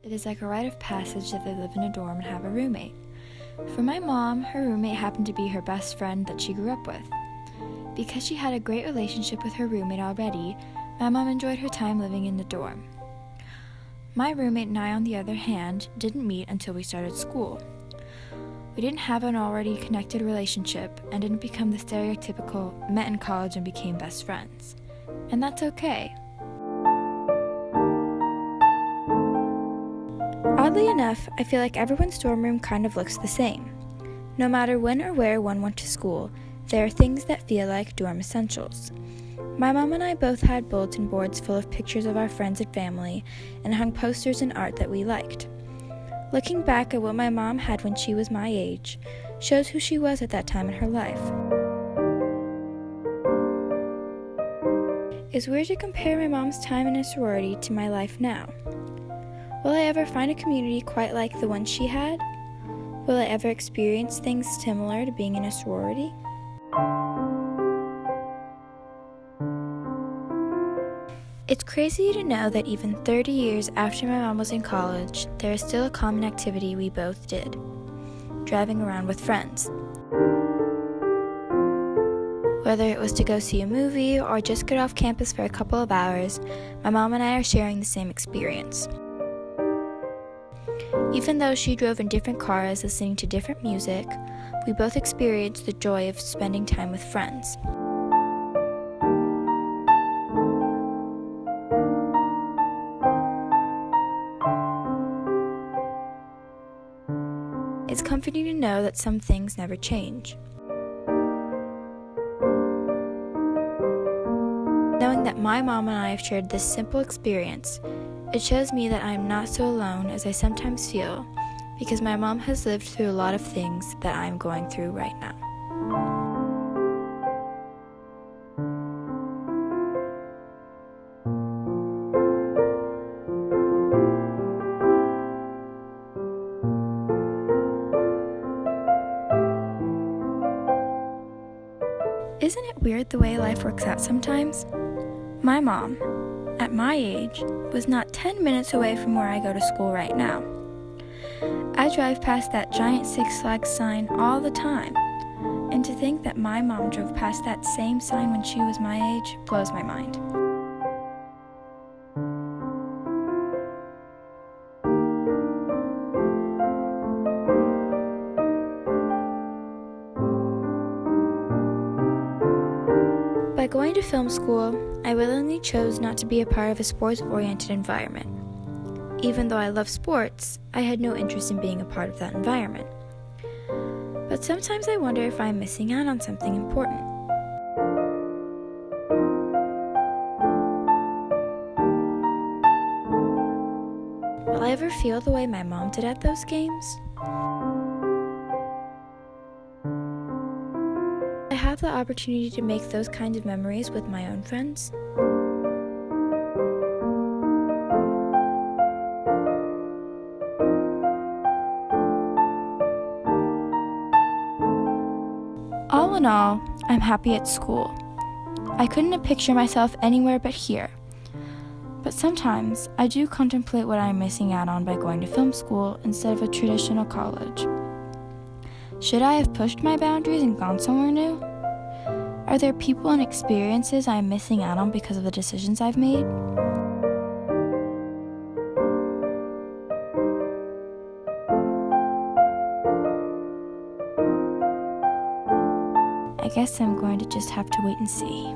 It is like a rite of passage that they live in a dorm and have a roommate. For my mom, her roommate happened to be her best friend that she grew up with. Because she had a great relationship with her roommate already, my mom enjoyed her time living in the dorm. My roommate and I, on the other hand, didn't meet until we started school. We didn't have an already connected relationship and didn't become the stereotypical met in college and became best friends. And that's okay. Oddly enough, I feel like everyone's dorm room kind of looks the same. No matter when or where one went to school, there are things that feel like dorm essentials. My mom and I both had bulletin boards full of pictures of our friends and family and hung posters and art that we liked. Looking back at what my mom had when she was my age shows who she was at that time in her life. It's weird to compare my mom's time in a sorority to my life now. Will I ever find a community quite like the one she had? Will I ever experience things similar to being in a sorority? It's crazy to know that even 30 years after my mom was in college, there is still a common activity we both did: driving around with friends. Whether it was to go see a movie or just get off campus for a couple of hours, my mom and I are sharing the same experience. Even though she drove in different cars listening to different music, we both experienced the joy of spending time with friends. It's comforting to know that some things never change. Knowing that my mom and I have shared this simple experience, it shows me that I am not so alone as I sometimes feel, because my mom has lived through a lot of things that I am going through right now. Isn't it weird the way life works out sometimes? My mom, at my age, was not 10 minutes away from where I go to school right now. I drive past that giant Six Flags sign all the time, and to think that my mom drove past that same sign when she was my age blows my mind. By going to film school, I willingly chose not to be a part of a sports-oriented environment. Even though I love sports, I had no interest in being a part of that environment. But sometimes I wonder if I'm missing out on something important. Will I ever feel the way my mom did at those games? I have the opportunity to make those kinds of memories with my own friends. All in all, I'm happy at school. I couldn't picture myself anywhere but here. But sometimes I do contemplate what I'm missing out on by going to film school instead of a traditional college. Should I have pushed my boundaries and gone somewhere new? Are there people and experiences I'm missing out on because of the decisions I've made? I guess I'm going to just have to wait and see.